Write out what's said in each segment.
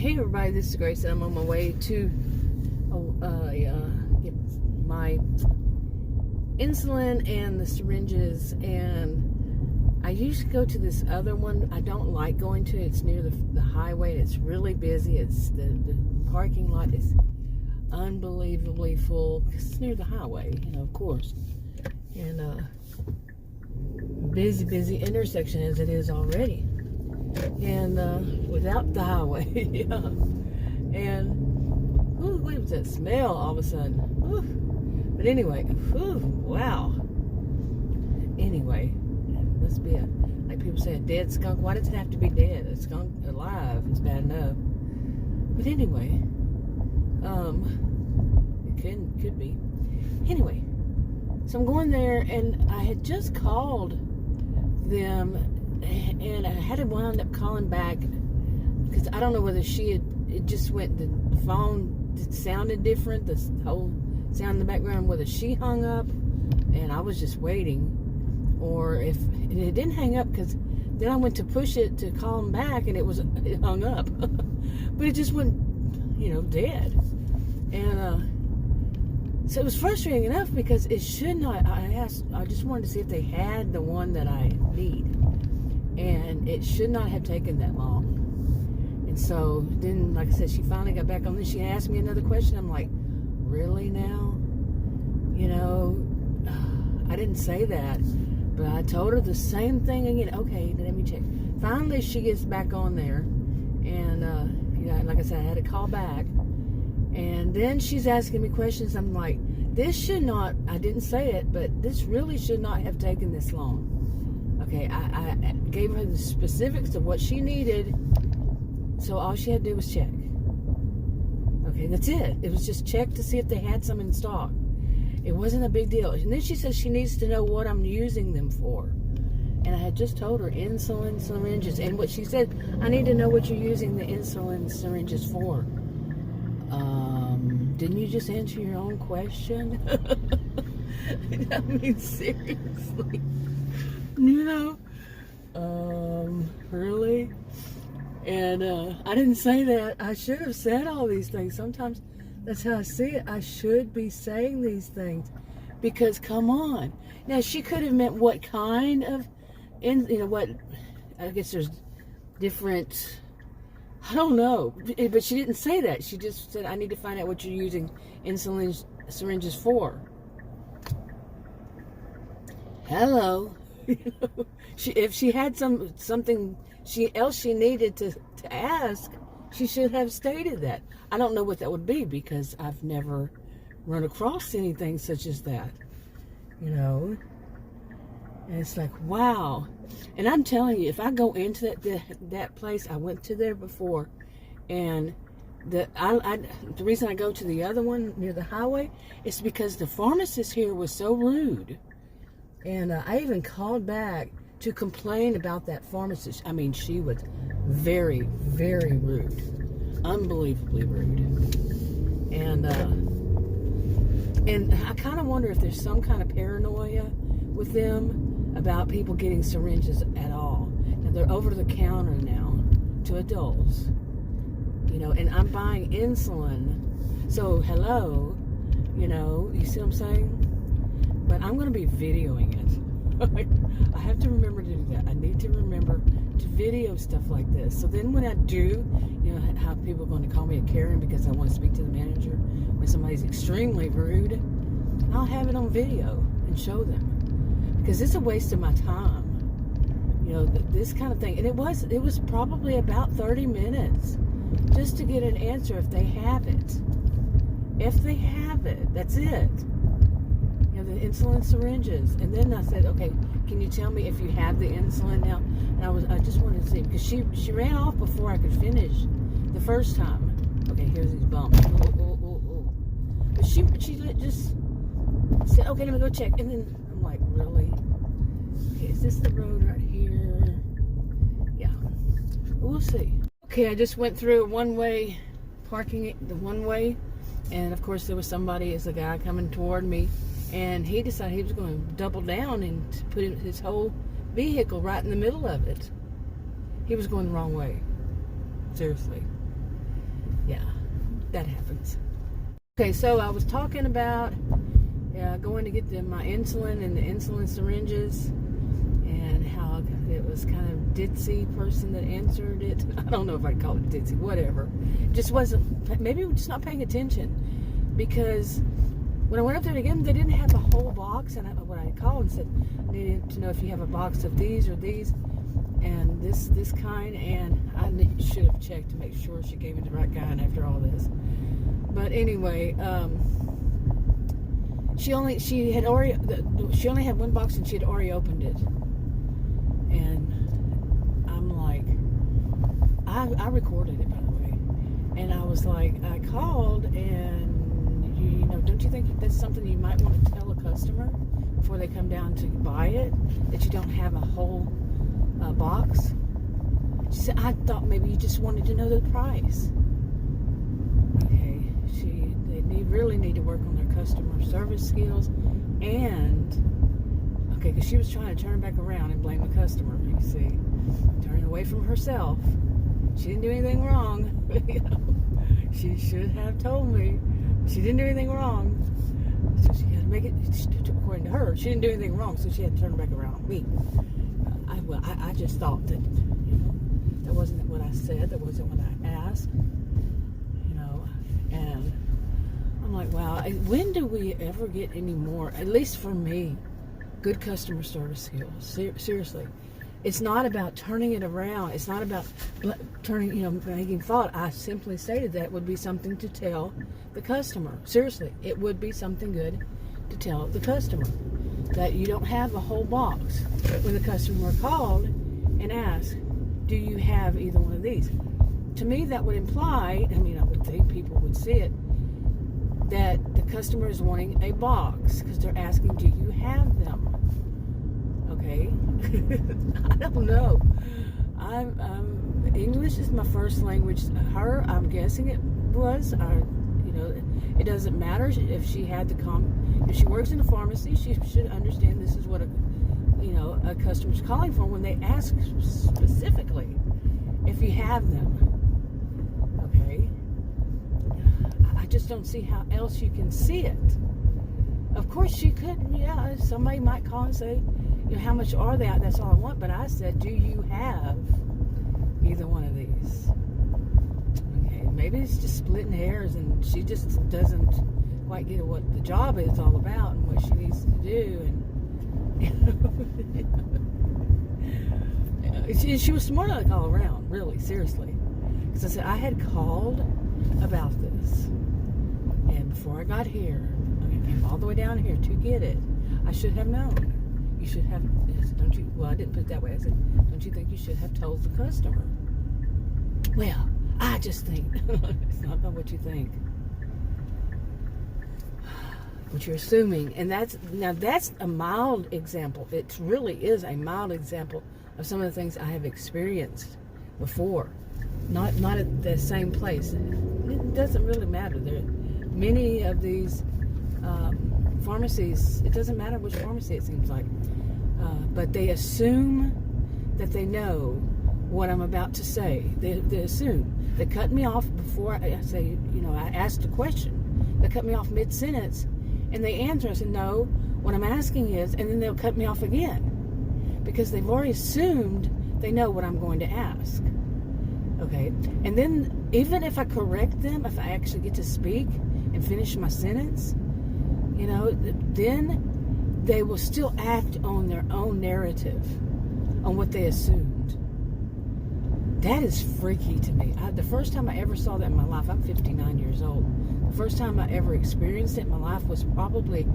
Hey everybody, this is Grace, and I'm on my way to get my insulin and the syringes. And I usually go to this other one. I don't like going to it. It's near the highway, and it's really busy. It's the parking lot is unbelievably full because it's near the highway, of course. And busy intersection as it is already. And without the highway, yeah. And what was that smell all of a sudden? Ooh. But anyway, wow. Anyway, it must be like people say, a dead skunk. Why does it have to be dead? A skunk alive is bad enough. But anyway, it could be. Anyway, so I'm going there, and I had just called them. And I had to wind up calling back because I don't know whether it just went, the phone sounded different, the whole sound in the background, whether she hung up and I was just waiting, or if it didn't hang up, because then I went to push it to call them back and it hung up. But it just went, dead. And so it was frustrating enough because it should not, I just wanted to see if they had the one that I need. And it should not have taken that long. And so then, like I said, she finally got back on and she asked me another question. I'm like, really now? I didn't say that. But I told her the same thing again. Okay, let me check. Finally, she gets back on there. And, like I said, I had to call back. And then she's asking me questions. I'm like, this should not, I didn't say it, but this really should not have taken this long. Okay, I gave her the specifics of what she needed, so all she had to do was check. Okay, that's it. It was just check to see if they had some in stock. It wasn't a big deal. And then she says she needs to know what I'm using them for. And I had just told her insulin syringes. And what she said, I need to know what you're using the insulin syringes for. Didn't you just answer your own question? I mean, seriously. Really? And I didn't say that. I should have said all these things. Sometimes that's how I see it. I should be saying these things because, come on. Now, she could have meant what kind of, what, I guess there's different, I don't know. But she didn't say that. She just said, I need to find out what you're using insulin syringes for. Hello. If she had something else she needed to ask, she should have stated that. I don't know what that would be because I've never run across anything such as that. And it's like, wow. And I'm telling you, if I go into that place, I went to there before, and the reason I go to the other one near the highway is because the pharmacist here was so rude. And I even called back to complain about that pharmacist. I mean, she was very, very rude. Unbelievably rude. And I kind of wonder if there's some kind of paranoia with them about people getting syringes at all. Now, they're over the counter now to adults. And I'm buying insulin. So, hello, you see what I'm saying? But I'm going to be videoing it. I have to remember to do that. I need to remember to video stuff like this. So then when I do, how people are going to call me a Karen because I want to speak to the manager when somebody's extremely rude, I'll have it on video and show them. Because it's a waste of my time. This kind of thing. And it was probably about 30 minutes just to get an answer if they have it. If they have it, that's it. The insulin syringes. And then I said, okay, can you tell me if you have the insulin now? And I just wanted to see, because she ran off before I could finish the first time. Okay, here's these bumps. But she just said, okay, let me go check. And then I'm like, really? Okay, is this the road right here? Yeah. We'll see. Okay, I just went through a one-way parking, the one-way, and of course there was somebody, as a guy coming toward me. And he decided he was going to double down and put his whole vehicle right in the middle of it. He was going the wrong way. Seriously. Yeah, that happens. Okay, so I was talking about going to get my insulin and the insulin syringes, and how it was kind of ditzy person that answered it. I don't know if I'd call it ditzy, whatever. Just wasn't, maybe we're just not paying attention, because when I went up there to get them, they didn't have the whole box, and when I called and said, I needed to know if you have a box of these or these, and this kind, and I should have checked to make sure she gave me the right kind after all this. But anyway, she only had one box, and she had already opened it, and I'm like, I recorded it, by the way, and I was like, I called, and you know, don't you think that's something you might want to tell a customer before they come down to buy it, that you don't have a whole box? She said, I thought maybe you just wanted to know the price. Okay, they really need to work on their customer service skills, and okay, because she was trying to turn back around and blame the customer. You see, turning away from herself. She didn't do anything wrong. You know, she should have told me. She didn't do anything wrong, so she had to make it. According to her, she didn't do anything wrong, so she had to turn back around on me. I just thought that, you know, that wasn't what I said. That wasn't what I asked. You know, and I'm like, wow. When do we ever get any more? At least for me, good customer service skills. Seriously. It's not about turning it around. It's not about turning, you know, making thought. I simply stated that it would be something to tell the customer. Seriously, it would be something good to tell the customer, that you don't have a whole box. When the customer called and asked, do you have either one of these? To me, that would imply, I mean, I would think people would see it, that the customer is wanting a box, because they're asking, do you have them? Okay. I don't know. English is my first language. Her, I'm guessing it was. You know, it doesn't matter if she had to come. If she works in a pharmacy, she should understand this is what a customer's calling for when they ask specifically if you have them. Okay. I just don't see how else you can see it. Of course, she could. Yeah, somebody might call and say, you know, how much are they? That's all I want. But I said, do you have either one of these? Okay, maybe it's just splitting hairs, and she just doesn't quite get what the job is all about and what she needs to do. And she was smart enough to call around, really, seriously. Because I said, I had called about this, and before I got here, I came all the way down here to get it. I should have known. You should have, don't you? Well, I didn't put it that way. I said, don't you think you should have told the customer? Well, I just think. It's not about what you think, what you're assuming. And that's a mild example. It really is a mild example of some of the things I have experienced before. Not at the same place. It doesn't really matter. There are many of these pharmacies. It doesn't matter which pharmacy, it seems like. But they assume that they know what I'm about to say. They assume. They cut me off before I say, you know, I asked a question. They cut me off mid-sentence, and they answer. I said, no, what I'm asking is, and then they'll cut me off again, because they've already assumed they know what I'm going to ask. Okay? And then, even if I correct them, if I actually get to speak and finish my sentence, you know, then they will still act on their own narrative, on what they assumed. That is freaky to me. The first time I ever saw that in my life, I'm 59 years old. The first time I ever experienced it in my life was probably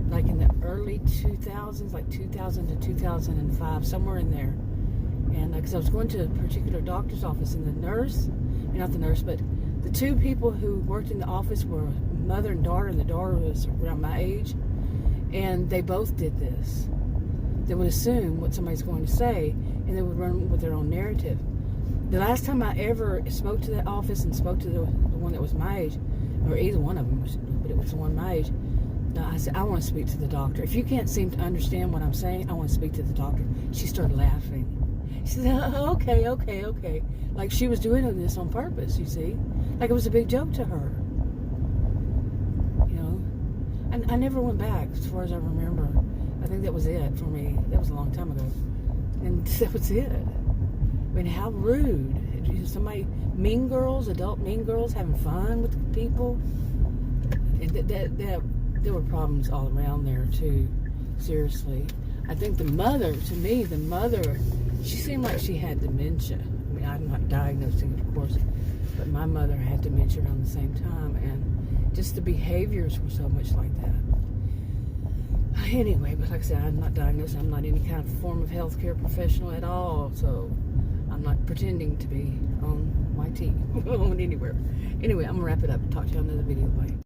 like in the early 2000s, like 2000 to 2005, somewhere in there. And because I was going to a particular doctor's office, and the nurse, not the nurse, but the two people who worked in the office were mother and daughter, and the daughter was around my age, and they both did this. They would assume what somebody's going to say, and they would run with their own narrative. The last time I ever spoke to that office and spoke to the one that was my age, or either one of them, but it was the one my age, I said, I want to speak to the doctor. If you can't seem to understand what I'm saying, I want to speak to the doctor. She started laughing. She said, oh, okay. Like she was doing this on purpose, you see. Like it was a big joke to her. You know? And I never went back, as far as I remember. I think that was it for me. That was a long time ago. And that was it. I mean, how rude. Somebody, mean girls, adult mean girls, having fun with people. And there were problems all around there, too. Seriously. I think the mother, she seemed like she had dementia. I mean, I'm not diagnosing it, of course, but my mother had dementia around the same time, and just the behaviors were so much like that. Anyway, but like I said, I'm not diagnosed. I'm not any kind of form of healthcare professional at all, so I'm not pretending to be on my team, on anywhere. Anyway, I'm going to wrap it up. Talk to you on another video. Bye.